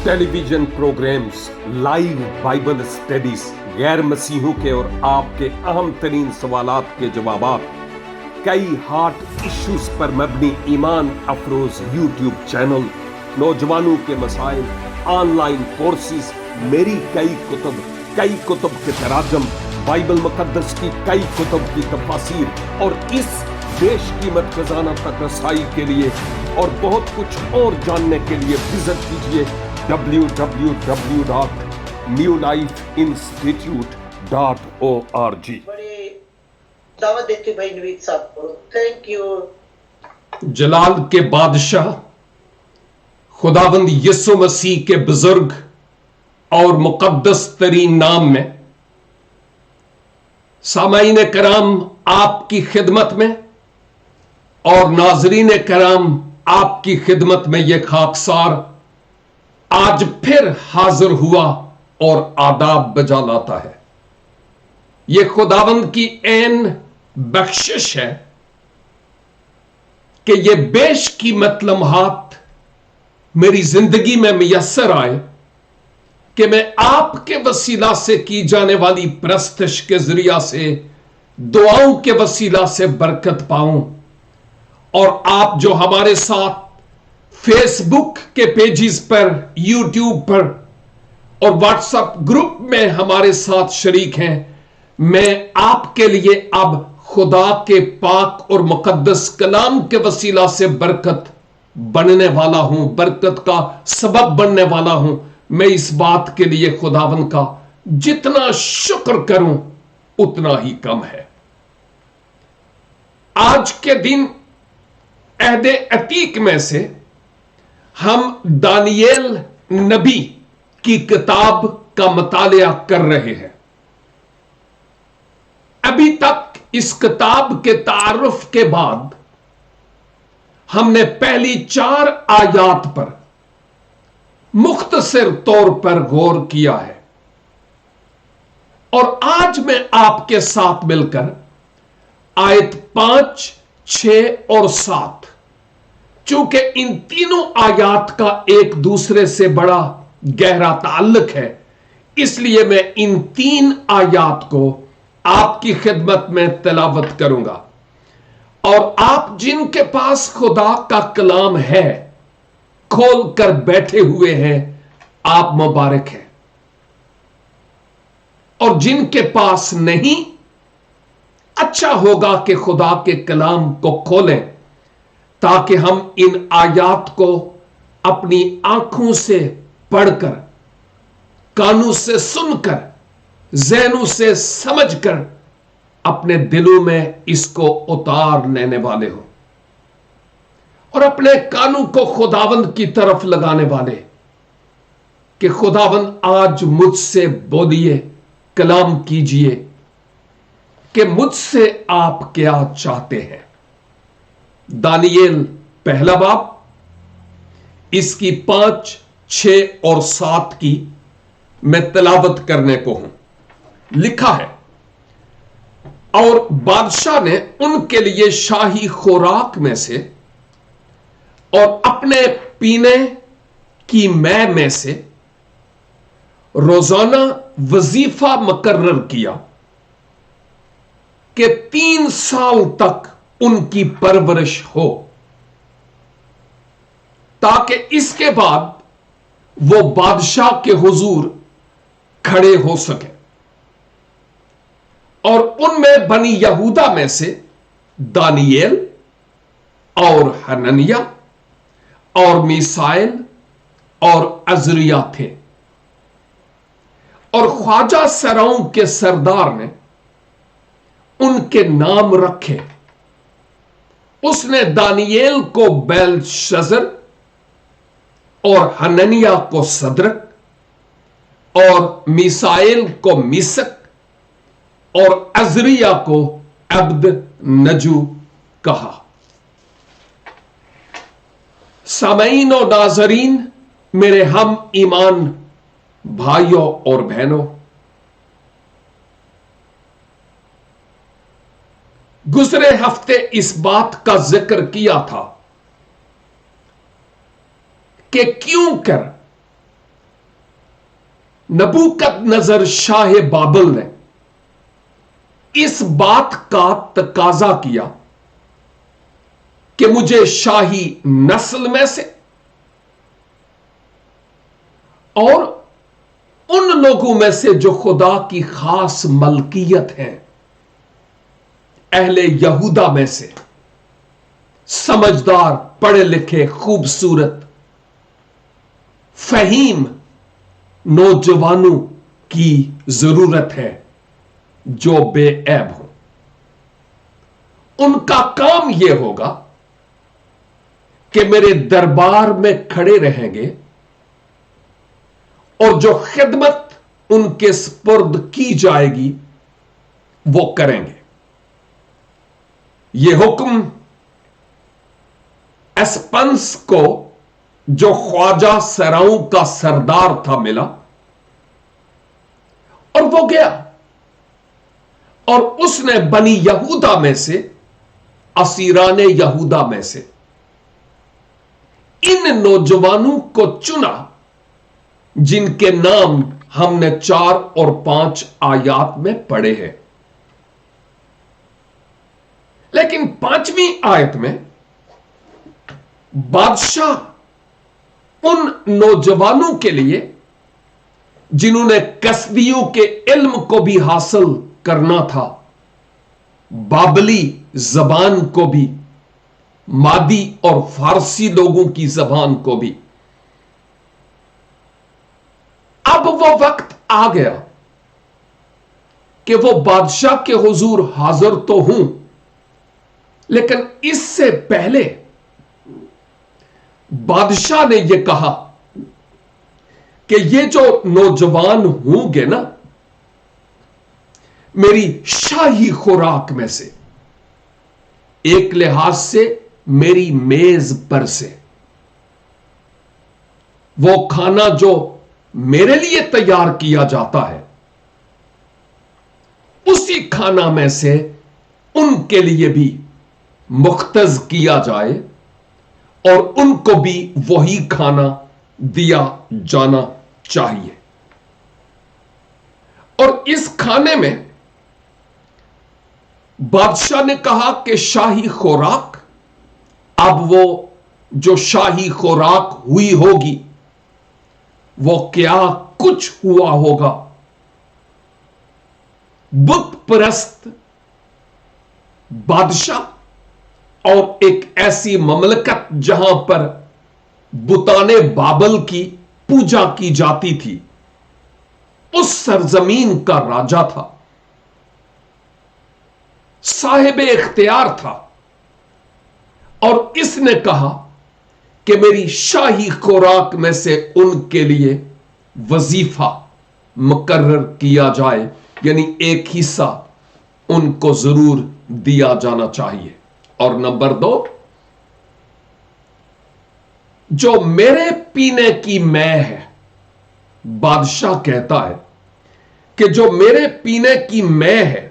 Television programmes, live Bible studies, गैर मसीहों के और आपके अहम तरीन सवालात के जवाबात, कई हार्ट इश्यूज पर मबनी ईमान अफरोज यूट्यूब चैनल, नौजवानों के मसाइल, ऑनलाइन कोर्सेज, मेरी कई कुतुब के तराजम, बाइबल मुकद्दस की कई कुतुब की तफासीर और इस बेशकीमत खजाना तक रसाई के लिए और बहुत कुछ और जानने के लिए विजिट कीजिए www.newlifeinstitute.org। बड़ी दावत देते भाई नवीद साहब को, थैंक यू। जलाल के बादशाह खुदाबंद यीशु मसीह के बुजुर्ग और मुकद्दस तरीन नाम में सामाईन कराम आपकी खिदमत में और नाजरीन कराम आपकी खिदमत में यह खाकसार आज फिर हाजिर हुआ और आदाब बजा लाता है। यह खुदावंद की ऐन बख्शिश है कि यह बेशकीमत लम्हात मेरी जिंदगी में मुयस्सर आए कि मैं आपके वसीला से की जाने वाली प्रस्तश के जरिया से दुआओं के वसीला से बरकत पाऊं, और आप जो हमारे साथ फेसबुक के पेजेस पर, यूट्यूब पर और व्हाट्सएप ग्रुप में हमारे साथ शरीक हैं, मैं आपके लिए अब खुदा के पाक और मुकद्दस कलाम के वसीला से बरकत बनने वाला हूं, बरकत का सबब बनने वाला हूं। मैं इस बात के लिए खुदावन का जितना शुक्र करूं उतना ही कम है। आज के दिन अहदे अतीक में से हम दानियेल नबी की किताब का मुतालिया कर रहे हैं। अभी तक इस किताब के तारुफ के बाद हमने पहली 4 आयात पर मुख्तसर तौर पर गौर किया है, और आज मैं आपके साथ मिलकर आयत 5, 6 और 7, चूंकि इन तीनों आयात का एक दूसरे से बड़ा गहरा ताल्लुक है, इसलिए मैं इन 3 आयात को आपकी खिदमत में तिलावत करूंगा। और आप जिनके पास खुदा का कलाम है, खोल कर बैठे हुए हैं, आप मुबारक हैं, और जिनके पास नहीं, अच्छा होगा कि खुदा के कलाम को खोलें ताकि हम इन आयात को अपनी आंखों से पढ़कर, कानों से सुनकर, ज़हनों से समझकर अपने दिलों में इसको उतार लेने वाले हो, और अपने कानों को खुदावंद की तरफ लगाने वाले कि खुदावंद आज मुझसे बोलिए, कलाम कीजिए कि मुझसे आप क्या चाहते हैं। दानियेल पहला बाब, इसकी 5, 6 और 7 की मैं तिलावत करने को हूं। लिखा है, और बादशाह ने उनके लिए शाही खुराक में से और अपने पीने की मै में से रोजाना वजीफा मुकर्रर किया कि 3 साल तक उनकी परवरिश हो, ताकि इसके बाद वो बादशाह के हुजूर खड़े हो सके। और उनमें बनी यहूदा में से दानियेल और हननिया और मिसाइल और अजरिया थे। और ख्वाजा सराओं के सरदार ने उनके नाम रखे। उसने दानियेल को बेलशज़र और हननिया को सदरक और मिसाइल को मिसक और अजरिया को अब्द नजू कहा। सामईन और नाजरीन, मेरे हम ईमान भाइयों और बहनों, गुजरे हफ्ते इस बात का जिक्र किया था कि क्यों कर नबूकदनजर शाह बाबल ने इस बात का तकाजा किया कि मुझे शाही नस्ल में से और उन लोगों में से जो खुदा की खास मलकियत है, अहले यहूदा में से समझदार, पढ़े लिखे, खूबसूरत, फहीम नौजवानों की जरूरत है जो बेऐब हो। उनका काम यह होगा कि मेरे दरबार में खड़े रहेंगे और जो खिदमत उनके स्पुर्द की जाएगी वो करेंगे। यह हुक्म एस्पंस को, जो ख्वाजा सराओं का सरदार था, मिला और वो गया और उसने बनी यहूदा में से, असीराने यहूदा में से इन नौजवानों को चुना जिनके नाम हमने 4 और 5 आयात में पढ़े हैं। लेकिन 5वीं आयत में बादशाह उन नौजवानों के लिए जिन्होंने कसदियों के इल्म को भी हासिल करना था, बाबली जबान को भी, मादी और फारसी लोगों की जबान को भी, अब वो वक्त आ गया कि वो बादशाह के हुजूर हाजिर तो हूं, लेकिन इससे पहले बादशाह ने यह कहा कि ये जो नौजवान होंगे ना, मेरी शाही खुराक में से, एक लिहाज से मेरी मेज पर से, वो खाना जो मेरे लिए तैयार किया जाता है, उसी खाना में से उनके लिए भी मुख्तज किया जाए और उनको भी वही खाना दिया जाना चाहिए। और इस खाने में बादशाह ने कहा कि शाही खुराक, अब वो जो शाही खुराक हुई होगी वो क्या कुछ हुआ होगा। बुत परस्त बादशाह और एक ऐसी ममलकत जहां पर बुताने बाबल की पूजा की जाती थी, उस सरजमीन का राजा था, साहिब इख्तियार था, और इसने कहा कि मेरी शाही खुराक में से उनके लिए वजीफा मुकर्रर किया जाए, यानी एक हिस्सा उनको जरूर दिया जाना चाहिए। और नंबर 2, जो मेरे पीने की मैं है, बादशाह कहता है कि जो मेरे पीने की मैं है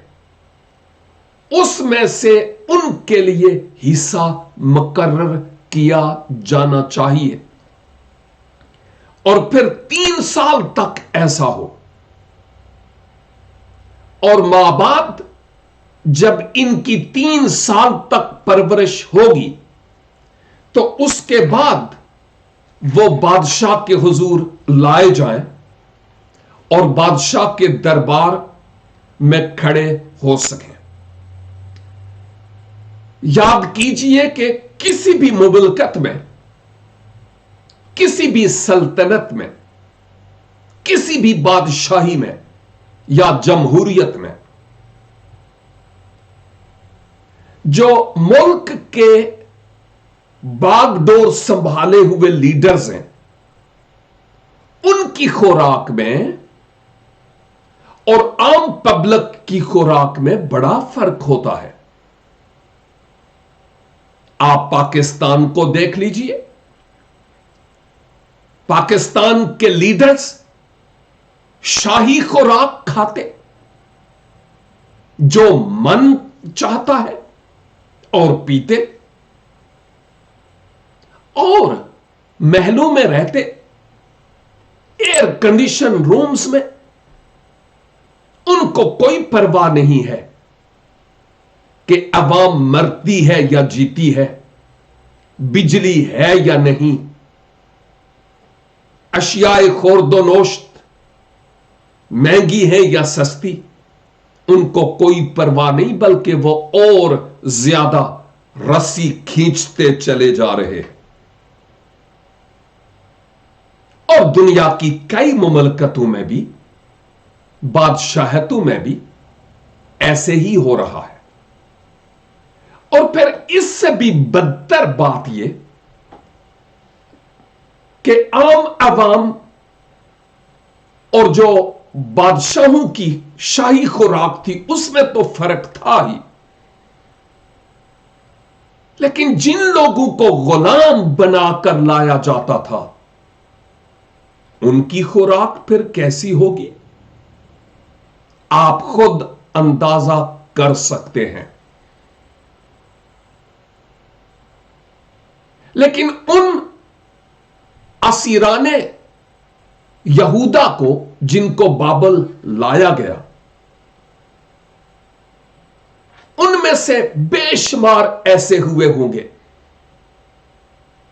उसमें से उनके लिए हिस्सा मुकर्रर किया जाना चाहिए, और फिर 3 साल तक ऐसा हो, और मां बाद जब इनकी 3 साल तक परवरिश होगी तो उसके बाद वो बादशाह के हुजूर लाए जाएं और बादशाह के दरबार में खड़े हो सकें। याद कीजिए कि किसी भी मुमलकत में, किसी भी सल्तनत में, किसी भी बादशाही में या जमहूरियत में जो मुल्क के बागडोर संभाले हुए लीडर्स हैं, उनकी खुराक में और आम पब्लिक की खुराक में बड़ा फर्क होता है। आप पाकिस्तान को देख लीजिए, पाकिस्तान के लीडर्स शाही खुराक खाते, जो मन चाहता है, और पीते, और महलों में रहते, एयर कंडीशन रूम्स में। उनको कोई परवाह नहीं है कि अवाम मरती है या जीती है, बिजली है या नहीं, अशियाए खुर्दोनोश्त महंगी है या सस्ती। उनको कोई परवाह नहीं, बल्कि वो और ज्यादा रस्सी खींचते चले जा रहे हैं। और दुनिया की कई मुमलकतों में भी, बादशाहतों में भी ऐसे ही हो रहा है। और फिर इससे भी बदतर बात यह कि आम अवाम और जो बादशाहों की शाही खुराक थी उसमें तो फर्क था ही, लेकिन जिन लोगों को गुलाम बनाकर लाया जाता था उनकी खुराक फिर कैसी होगी, आप खुद अंदाजा कर सकते हैं। लेकिन उन असीराने यहूदा को जिनको बाबल लाया गया, उनमें से बेशुमार ऐसे हुए होंगे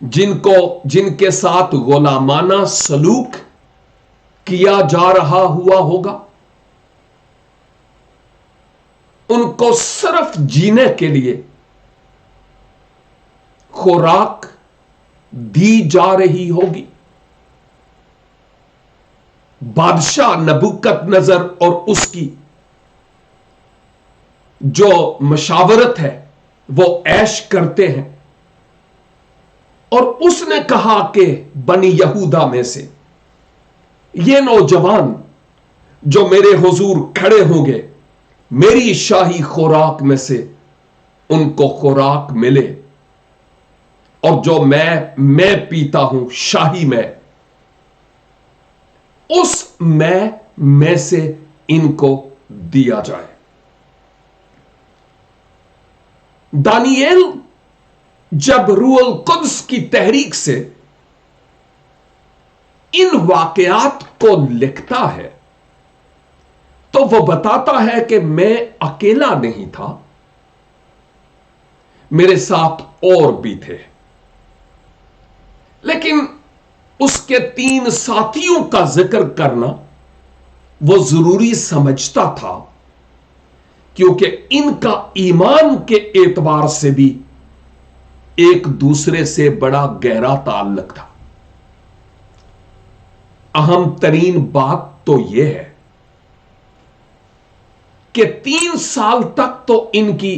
जिनके साथ गुलामाना सलूक किया जा रहा हुआ होगा। उनको सिर्फ जीने के लिए खुराक दी जा रही होगी। बादशाह नबूकदनेस्सर और उसकी जो मशावरत है वो ऐश करते हैं, और उसने कहा कि बनी यहूदा में से ये नौजवान जो मेरे हुजूर खड़े होंगे, मेरी शाही खुराक में से उनको खुराक मिले, और जो मैं पीता हूं शाही में, उस में से इनको दिया जाए। दानिएल जब रूहुल कुद्स की तहरीक से इन वाकयात को लिखता है तो वह बताता है कि मैं अकेला नहीं था, मेरे साथ और भी थे। लेकिन उसके 3 साथियों का जिक्र करना वो जरूरी समझता था, क्योंकि इनका ईमान के एतबार से भी एक दूसरे से बड़ा गहरा ताल्लुक था। अहम तरीन बात तो यह है कि 3 साल तक तो इनकी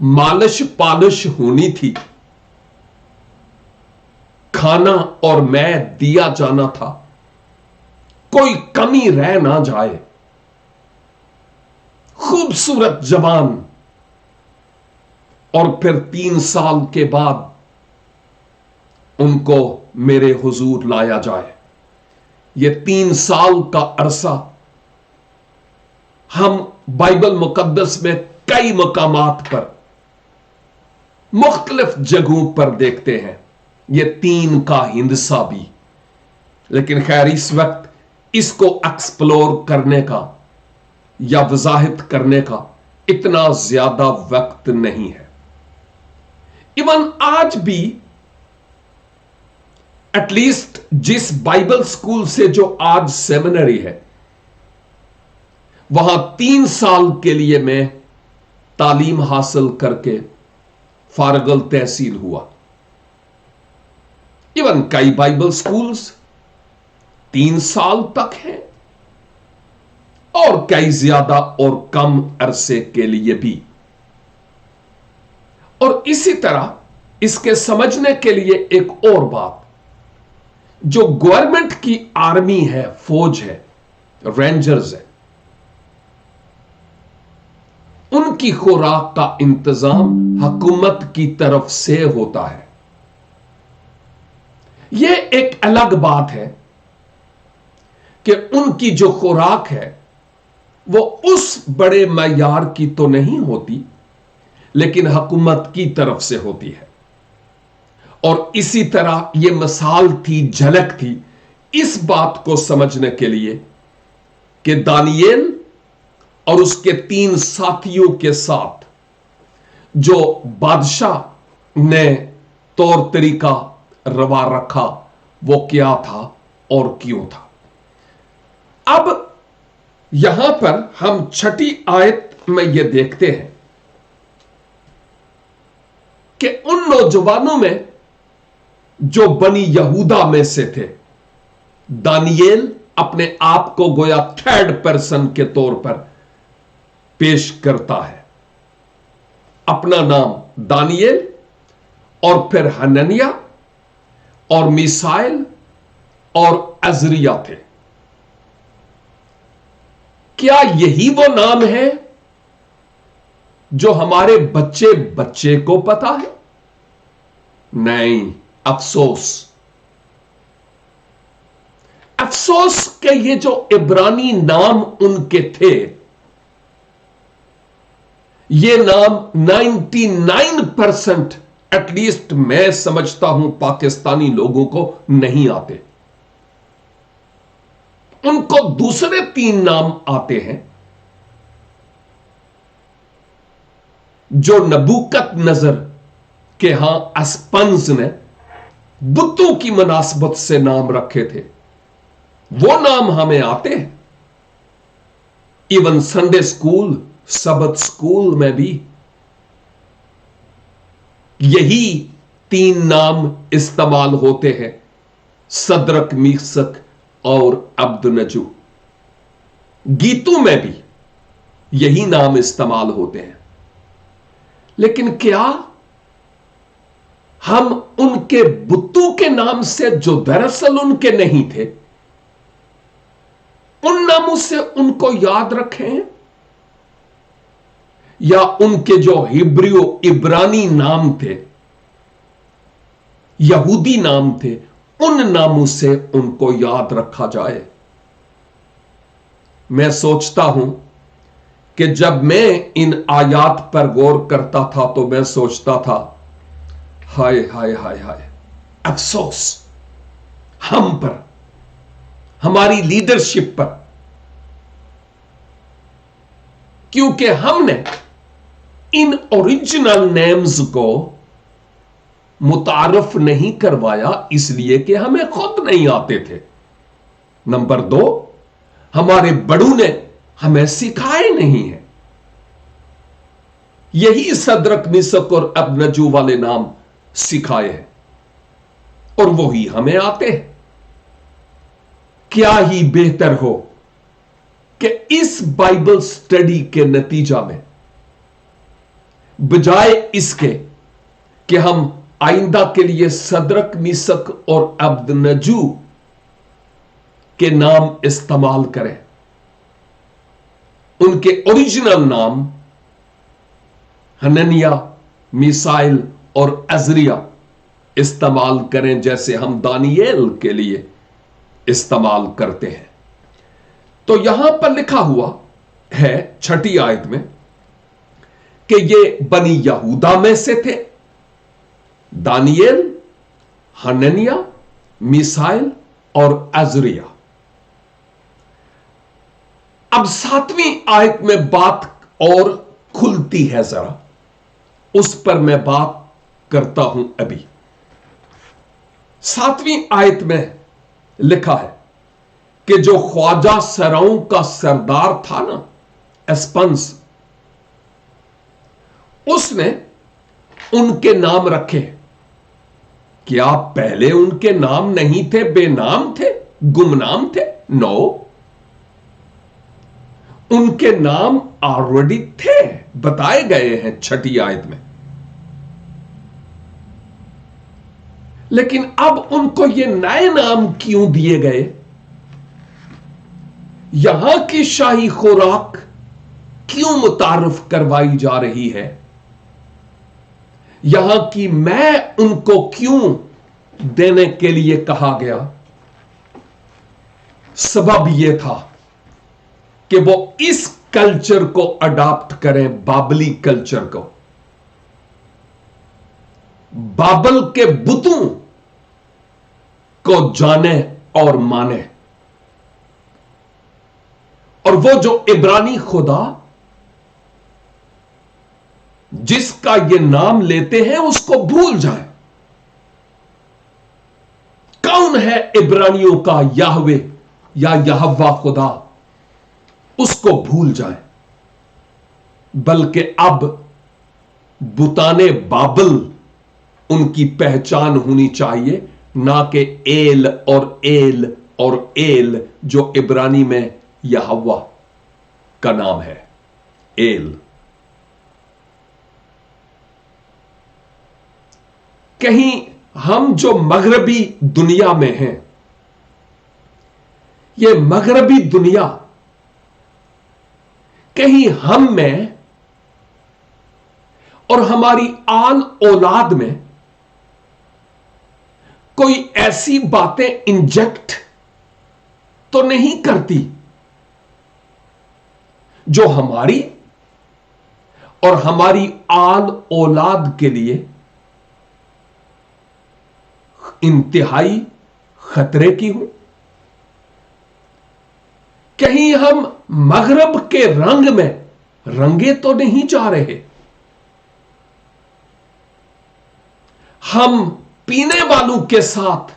मालिश पालिश होनी थी, खाना और मैं दिया जाना था, कोई कमी रह ना जाए। खूबसूरत जवान, और फिर 3 साल के बाद उनको मेरे हुजूर लाया जाए। यह 3 साल का अरसा हम बाइबल मुकद्दस में कई मकामात पर मुख्तलिफ जगहों पर देखते हैं, यह 3 का हिंदसा भी। लेकिन खैर इस वक्त इसको एक्सप्लोर करने का या वजाहित करने का इतना ज्यादा वक्त नहीं है। इवन आज भी एटलीस्ट जिस बाइबल स्कूल से जो आज सेमिनरी है, वहां 3 साल के लिए मैं तालीम हासिल करके फारगल तहसील हुआ। इवन कई बाइबल स्कूल्स 3 साल तक हैं, और कई ज्यादा और कम अरसे के लिए भी। और इसी तरह इसके समझने के लिए एक और बात, जो गवर्नमेंट की आर्मी है, फौज है, रेंजर्स है, उनकी खुराक का इंतजाम हुकूमत की तरफ से होता है। यह एक अलग बात है कि उनकी जो खुराक है वो उस बड़े मयार की तो नहीं होती, लेकिन हुकूमत की तरफ से होती है। और इसी तरह यह मिसाल थी, झलक थी इस बात को समझने के लिए कि दानियेल और उसके 3 साथियों के साथ जो बादशाह ने तौर तरीका रवा रखा वो क्या था और क्यों था। अब यहां पर हम 6ठी आयत में यह देखते हैं कि उन नौजवानों में जो बनी यहूदा में से थे, दानियेल अपने आप को गोया 3rd पर्सन के तौर पर पेश करता है। अपना नाम दानियेल और फिर हनन्याह और मीसाएल और अजरिया थे। क्या यही वो नाम है जो हमारे बच्चे बच्चे को पता है? नहीं, अफसोस अफसोस के ये जो इब्रानी नाम उनके थे, ये नाम 99% एटलीस्ट मैं समझता हूं पाकिस्तानी लोगों को नहीं आते। उनको दूसरे 3 नाम आते हैं जो नबूकत नजर के यहां अस्पंज ने बुतों की मुनासबत से नाम रखे थे, वो नाम हमें आते हैं। इवन संडे स्कूल, सबत स्कूल में भी यही 3 नाम इस्तेमाल होते हैं, सदरक, मीसक और अब्दुनजू। गीतों में भी यही नाम इस्तेमाल होते हैं। लेकिन क्या हम उनके बुतों के नाम से, जो दरअसल उनके नहीं थे, उन नामों से उनको याद रखें, या उनके जो हिब्रियो इब्रानी नाम थे, यहूदी नाम थे, उन नामों से उनको याद रखा जाए? मैं सोचता हूं कि जब मैं इन आयात पर गौर करता था तो मैं सोचता था, हाय हाय हाय हाय, अफसोस हम पर, हमारी लीडरशिप पर, क्योंकि हमने इन ओरिजिनल नेम्स को मुतारफ नहीं करवाया, इसलिए कि हमें खुद नहीं आते थे। नंबर 2, हमारे बड़ों ने हमें सिखाए नहीं है। यही सदरक, मिसक और अब्दनजू वाले नाम सिखाए हैं और वही हमें आते हैं। क्या ही बेहतर हो कि इस बाइबल स्टडी के नतीजा में, बजाय इसके कि हम आइंदा के लिए सदरक, मिसक और अब्दनजू के नाम इस्तेमाल करें, उनके ओरिजिनल नाम हनन्याह, मीसाएल और अजरिया इस्तेमाल करें, जैसे हम दानियेल के लिए इस्तेमाल करते हैं। तो यहां पर लिखा हुआ है 6ठी आयत में कि ये बनी यहूदा में से थे, दानियेल, हनन्याह, मीसाएल और अजरिया। अब 7वीं आयत में बात और खुलती है, जरा उस पर मैं बात करता हूं। अभी 7वीं आयत में लिखा है कि जो ख्वाजा सराओं का सरदार था ना, एस्पंस, उसने उनके नाम रखे। क्या पहले उनके नाम नहीं थे, बेनाम थे, गुमनाम थे? नो, उनके नाम ऑलरेडी थे, बताए गए हैं 6ठी आयत में। लेकिन अब उनको ये नए नाम क्यों दिए गए? यहां की शाही खुराक क्यों मुतारफ करवाई जा रही है? यहां की मैं उनको क्यों देने के लिए कहा गया? सबब यह था कि वो इस कल्चर को अडॉप्ट करें, बाबली कल्चर को, बाबल के बुतों को जाने اور مانے. اور وہ جو عبرانی خدا جس کا یہ نام لیتے ہیں اس کو بھول جائیں. کون ہے عبرانیوں کا یہوہ یا یہوہ خدا؟ اس کو بھول جائیں. بلکہ اب بتانے بابل ان کی پہچان ہونی چاہیے، نہ کہ ایل اور ایل اور ایل، جو عبرانی میں یہوہ کا نام ہے. ایل. کہیں ہم جو مغربی دنیا میں ہیں، یہ مغربی دنیا کہیں ہم میں اور ہماری آل اولاد میں کوئی ایسی باتیں انجیکٹ تو نہیں کرتی جو ہماری اور ہماری آل اولاد کے لیے انتہائی خطرے کی ہوں؟ کہیں ہم مغرب کے رنگ میں رنگے تو نہیں جا رہے؟ ہم پینے والوں کے ساتھ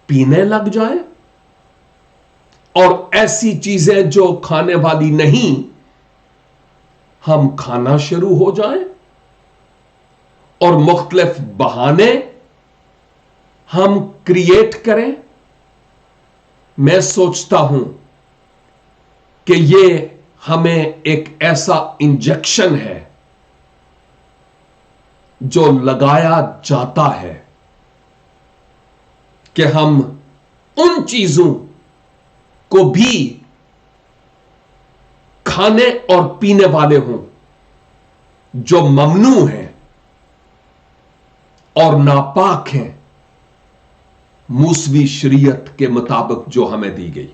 پینے لگ جائیں اور ایسی چیزیں جو کھانے والی نہیں ہم کھانا شروع ہو جائیں، اور مختلف بہانے ہم کریٹ کریں؟ میں سوچتا ہوں کہ یہ ہمیں ایک ایسا انجیکشن ہے جو لگایا جاتا ہے کہ ہم ان چیزوں کو بھی کھانے اور پینے والے ہوں جو ممنوع ہیں اور ناپاک ہیں موسوی شریعت کے مطابق جو ہمیں دی گئی.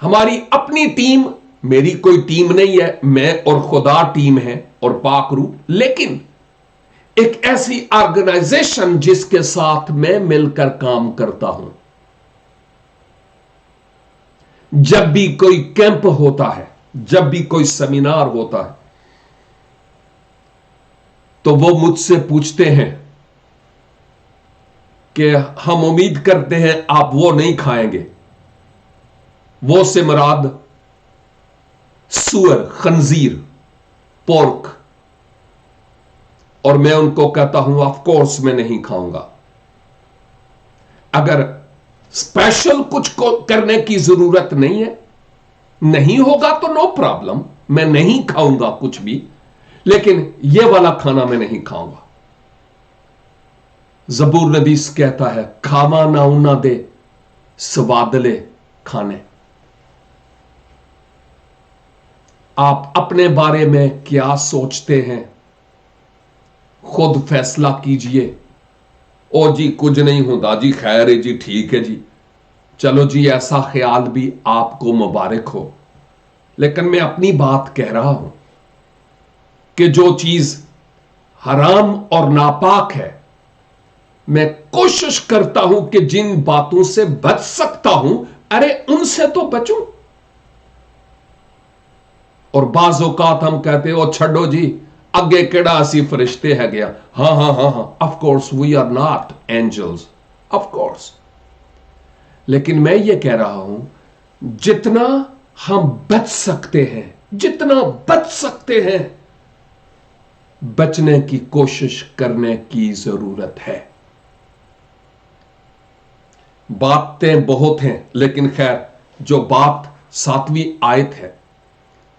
ہماری اپنی ٹیم، میری کوئی ٹیم نہیں ہے، میں اور خدا ٹیم ہے اور پاک روح، لیکن ایک ایسی آرگنائزیشن جس کے ساتھ میں مل کر کام کرتا ہوں. جب بھی کوئی کیمپ ہوتا ہے، جب بھی کوئی سیمینار ہوتا ہے، تو وہ مجھ سے پوچھتے ہیں کہ ہم امید کرتے ہیں آپ وہ نہیں کھائیں گے. وہ سے مراد سور، خنزیر، پورک. اور میں ان کو کہتا ہوں آف کورس میں نہیں کھاؤں گا. اگر اسپیشل کچھ کرنے کی ضرورت نہیں ہے، نہیں ہوگا تو نو پرابلم، میں نہیں کھاؤں گا کچھ بھی، لیکن یہ والا کھانا میں نہیں کھاؤں گا. زبور نویس کہتا ہے کھاوا نہ اونا دے سوادلے کھانے. آپ اپنے بارے میں کیا سوچتے ہیں؟ خود فیصلہ کیجئے. او جی کچھ نہیں ہوتا جی، خیر ہے جی، ٹھیک ہے جی، چلو جی ایسا خیال بھی آپ کو مبارک ہو. لیکن میں اپنی بات کہہ رہا ہوں کہ جو چیز حرام اور ناپاک ہے، میں کوشش کرتا ہوں کہ جن باتوں سے بچ سکتا ہوں، ارے ان سے تو بچوں. اور بعض اوقات ہم کہتے ہو چھڑو جی اگے کیڑا اسی فرشتے ہے گیا. ہاں ہاں ہاں ہاں of course we are not angels, of course. لیکن میں یہ کہہ رہا ہوں جتنا ہم بچ سکتے ہیں، جتنا بچ سکتے ہیں، بچنے کی کوشش کرنے کی ضرورت ہے. باتیں بہت ہیں، لیکن خیر جو بات 7ویں آیت ہے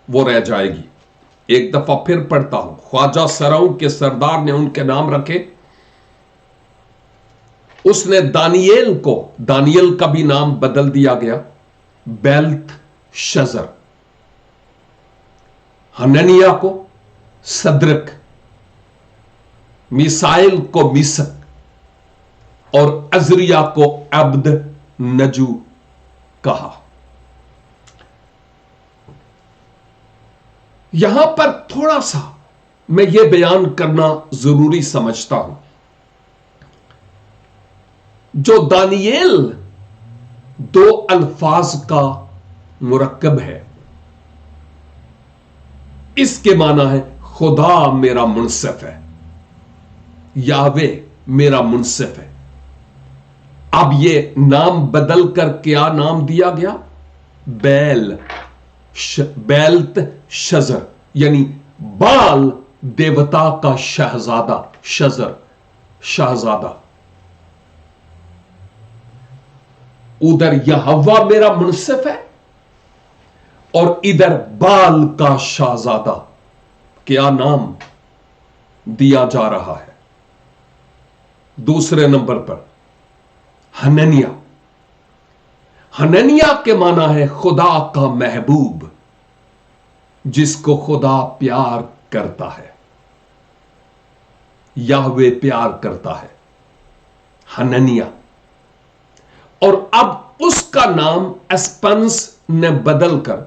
وہ رہ جائے گی. ایک دفعہ پھر پڑھتا ہوں. خواجہ سراؤں کے سردار نے ان کے نام رکھے. اس نے دانیل کا بھی نام بدل دیا گیا، بیلت شزر. حننیہ کو صدرک، میسائل کو میسک اور عزریہ کو عبد نجو کہا. یہاں پر تھوڑا سا میں یہ بیان کرنا ضروری سمجھتا ہوں. جو دانییل 2 الفاظ کا مرکب ہے، اس کے معنی ہے خدا میرا منصف ہے، یاوے میرا منصف ہے. اب یہ نام بدل کر کیا نام دیا گیا؟ بیلت شزر، یعنی بال دیوتا کا شہزادہ، شزر شہزادہ. ادھر یہوہ میرا منصف ہے اور ادھر بال کا شہزادہ. کیا نام دیا جا رہا ہے؟ دوسرے نمبر پر حننیہ. حننیہ کے معنی ہے خدا کا محبوب، جس کو خدا پیار کرتا ہے، یہوہ پیار کرتا ہے، حننیہ. اور اب اس کا نام اسپنس نے بدل کر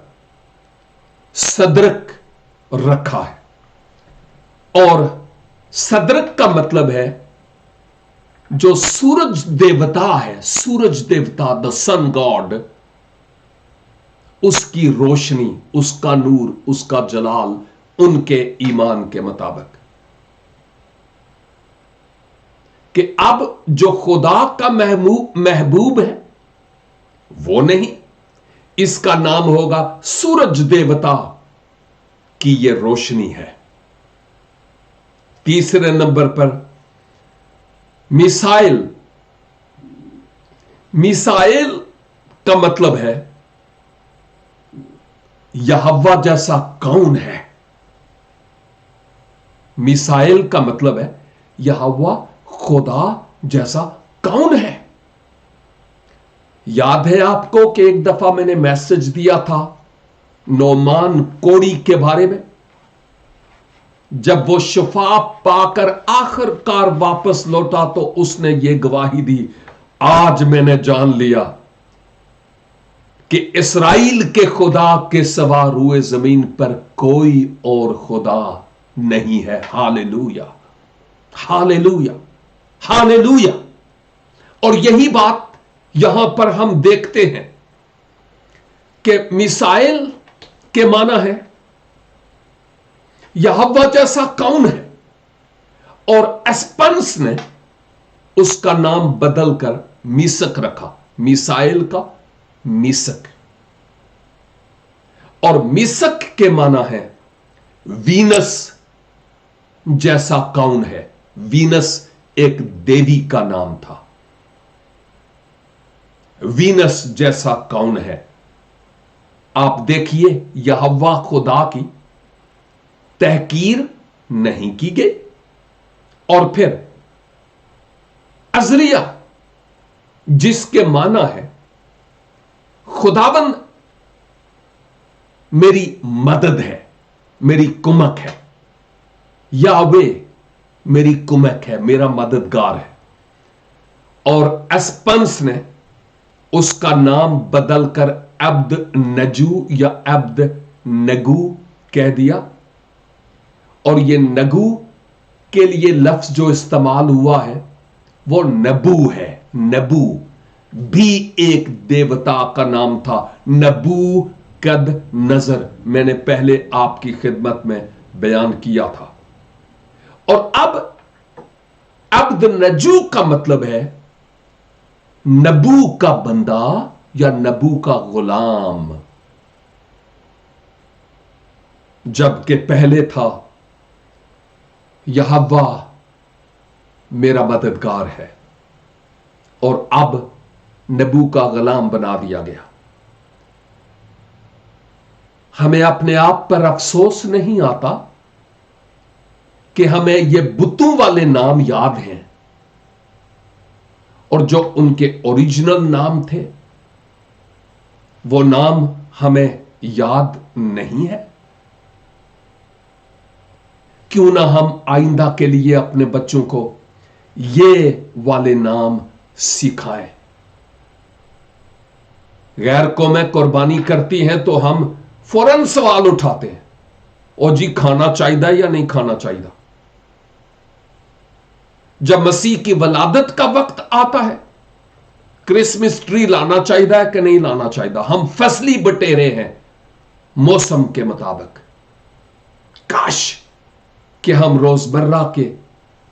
صدرک رکھا ہے. اور صدرک کا مطلب ہے جو سورج دیوتا ہے، سورج دیوتا دا سن گاڈ، اس کی روشنی، اس کا نور، اس کا جلال ان کے ایمان کے مطابق. کہ اب جو خدا کا محبوب ہے وہ نہیں، اس کا نام ہوگا سورج دیوتا کی یہ روشنی ہے. تیسرے نمبر پر میسائل. میسائل کا مطلب ہے یہوہ جیسا کون ہے. میسائل کا مطلب ہے یہوہ خدا جیسا کون ہے. یاد ہے آپ کو کہ ایک دفعہ میں نے میسج دیا تھا نعمان کوڑی کے بارے میں، جب وہ شفا پا کر آخر کار واپس لوٹا تو اس نے یہ گواہی دی، آج میں نے جان لیا کہ اسرائیل کے خدا کے سوا روئے زمین پر کوئی اور خدا نہیں ہے. Hallelujah, hallelujah, hallelujah. اور یہی بات یہاں پر ہم دیکھتے ہیں کہ میسائل کے معنی ہے یہوہ جیسا کون ہے، اور اسپنس نے اس کا نام بدل کر میسک رکھا، میسائل کا میسک. اور میسک کے معنی ہے وینس جیسا کون ہے. وینس ایک دیوی کا نام تھا. وینس جیسا کون ہے. آپ دیکھیے یہوہ خدا کی تحقیر نہیں کی گئی. اور پھر ازریہ جس کے معنی ہے خداوند میری مدد ہے، میری کمک ہے، یاوے میری کمک ہے، میرا مددگار ہے. اور اسپنس نے اس کا نام بدل کر عبد نجو یا عبد نگو کہہ دیا. اور یہ نگو کے لیے لفظ جو استعمال ہوا ہے وہ نبو ہے. نبو بھی ایک دیوتا کا نام تھا، نبو قد نظر، میں نے پہلے آپ کی خدمت میں بیان کیا تھا. اور اب عبد نجو کا مطلب ہے نبو کا بندہ یا نبو کا غلام، جبکہ پہلے تھا یہوہ میرا مددگار ہے، اور اب نبو کا غلام بنا دیا گیا. ہمیں اپنے آپ پر افسوس نہیں آتا کہ ہمیں یہ بتوں والے نام یاد ہیں، اور جو ان کے اوریجنل نام تھے وہ نام ہمیں یاد نہیں ہے. کیوں نہ ہم آئندہ کے لیے اپنے بچوں کو یہ والے نام سکھائیں. غیر قومیں قربانی کرتی ہیں تو ہم فوراً سوال اٹھاتے ہیں और जी खाना चाहिए या नहीं खाना चाहिए। जब मसीह की वलादत का वक्त आता है, क्रिसमस ट्री लाना चाहिए कि नहीं लाना चाहिए। हम फसली बटेरे हैं मौसम के मुताबिक। काश कि हम रोजमर्रा के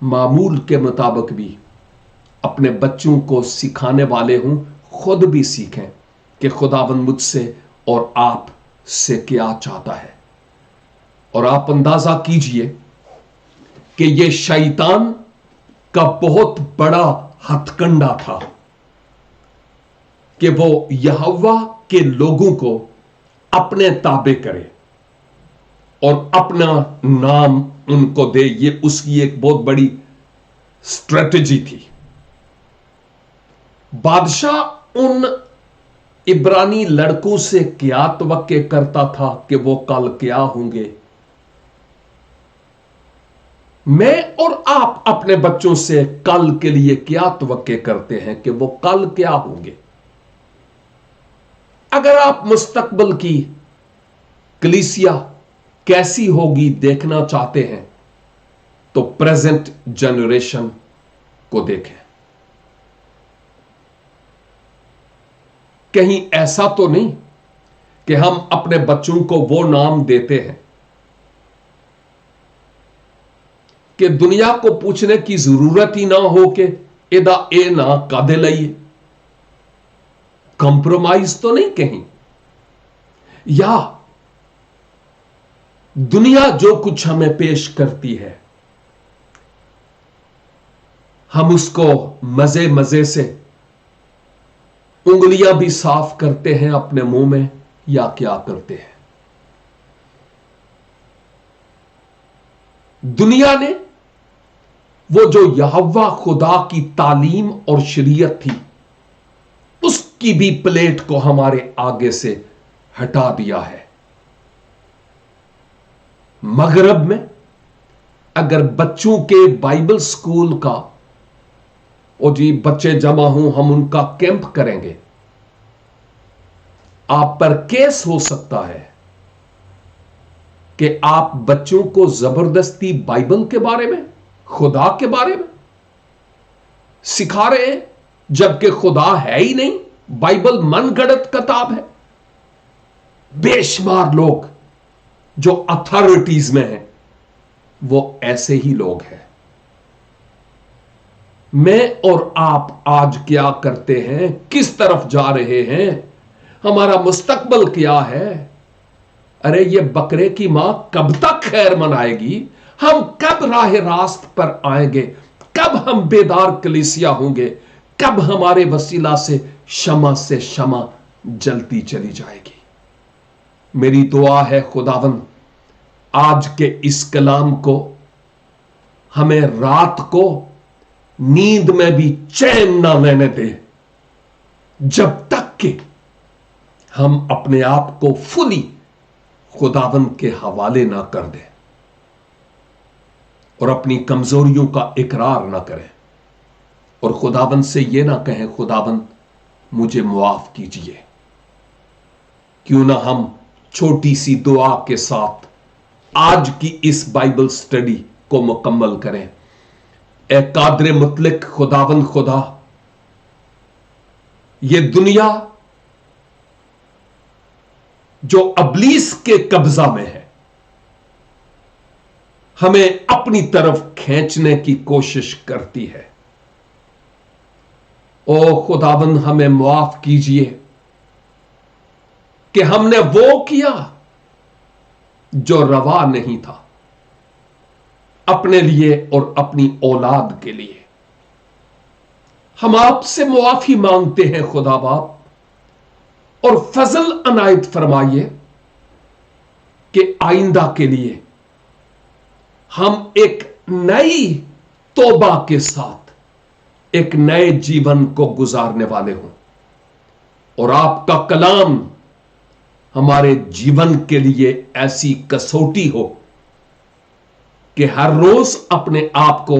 मामूल के मुताबिक भी अपने बच्चों को सिखाने वाले हूं, खुद भी सीखें कि खुदावंद मुझसे और आप से क्या चाहता है। और आप अंदाजा कीजिए कि यह शैतान का बहुत बड़ा हथकंडा था कि वो यहोवा के लोगों को अपने ताबे करे और अपना नाम उनको दे। ये उसकी एक बहुत बड़ी स्ट्रेटजी थी। बादशाह उन इब्रानी लड़कों से क्या तवक्के करता था कि वो कल क्या होंगे। मैं और आप अपने बच्चों से कल के लिए क्या तवक्के करते हैं कि वो कल क्या होंगे। अगर आप मुस्तकबिल की कलीसिया कैसी होगी देखना चाहते हैं तो प्रेजेंट जनरेशन को देखें। कहीं ऐसा तो नहीं कि हम अपने बच्चों को वो नाम देते हैं कि दुनिया को पूछने की जरूरत ही ना हो कि एदा ए ना कादे लइए। कंप्रोमाइज तो नहीं कहीं, या दुनिया जो कुछ हमें पेश करती है हम उसको मजे मजे से उंगलियां भी साफ करते हैं अपने मुंह में, या क्या करते हैं। दुनिया ने वो जो यहोवा खुदा की तालीम और शरीयत थी उसकी भी प्लेट को हमारे आगे से हटा दिया है। मगरब में अगर बच्चों के बाइबल स्कूल का ओ जी बच्चे जमा हों, हम उनका कैंप करेंगे, आप पर केस हो सकता है कि आप बच्चों को जबरदस्ती बाइबल के बारे में, खुदा के बारे में सिखा रहे हैं, जबकि खुदा है ही नहीं, बाइबल मनगढ़ंत किताब है। बेशुमार लोग जो अथॉरिटीज में हैं वो ऐसे ही लोग हैं। मैं और आप आज क्या करते हैं, किस तरफ जा रहे हैं, हमारा मुस्तकबिल क्या है। अरे ये बकरे की मां कब तक खैर मनाएगी, हम कब राह रास्त पर आएंगे, कब हम बेदार कलीसिया होंगे, कब हमारे वसीला से शमा जलती चली जाएगी। मेरी दुआ है खुदावंद आज के इस कलाम को हमें रात को नींद में भी चैन ना लेने दे जब तक कि हम अपने आप को फुली खुदावंद के हवाले ना कर दें और अपनी कमजोरियों का इकरार ना करें और खुदावंद से यह ना कहें खुदावंद मुझे मुआफ कीजिए। क्यों ना हम छोटी सी दुआ के साथ आज की इस बाइबल स्टडी को मुकम्मल करें। ए कादरे मुतलक खुदावंद खुदा, ये दुनिया जो अबलीस के कब्जा में है हमें अपनी तरफ खींचने की कोशिश करती है। ओ खुदावंद हमें मुआफ कीजिए कि हमने वो किया जो रवा नहीं था अपने लिए और अपनी औलाद के लिए। हम आपसे मुआफी मांगते हैं खुदा बाप, और फजल अनायत फरमाइए कि आइंदा के लिए हम एक नई तौबा के साथ एक नए जीवन को गुजारने वाले हों और आपका कलाम हमारे जीवन के लिए ऐसी कसौटी हो कि हर रोज अपने आप को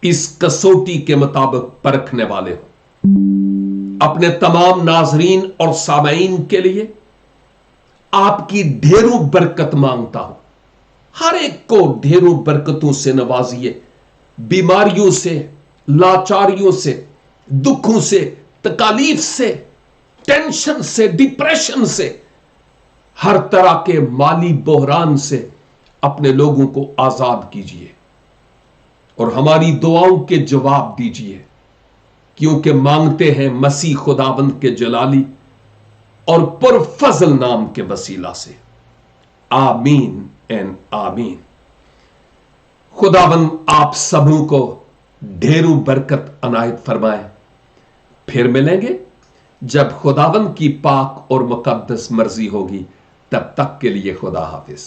इस कसौटी के मुताबिक परखने वाले हो। अपने तमाम नाजरीन और सामईन के लिए आपकी ढेरों बरकत मांगता हूं। हर एक को ढेरों बरकतों से नवाजिए, बीमारियों से, लाचारियों से, दुखों से, तकालीफ से, टेंशन से, डिप्रेशन से, हर तरह के माली बहरान से अपने लोगों को आजाद कीजिए और हमारी दुआओं के जवाब दीजिए, क्योंकि मांगते हैं मसीह खुदाबंद के जलाली और पुरफजल नाम के वसीला से। आमीन एंड आमीन। खुदाबंद आप सबों को ढेरों बरकत अनायत फरमाए। फिर मिलेंगे जब खुदाबंद की पाक और मुकद्दस मर्जी होगी। तब तक के लिए खुदा हाफिज।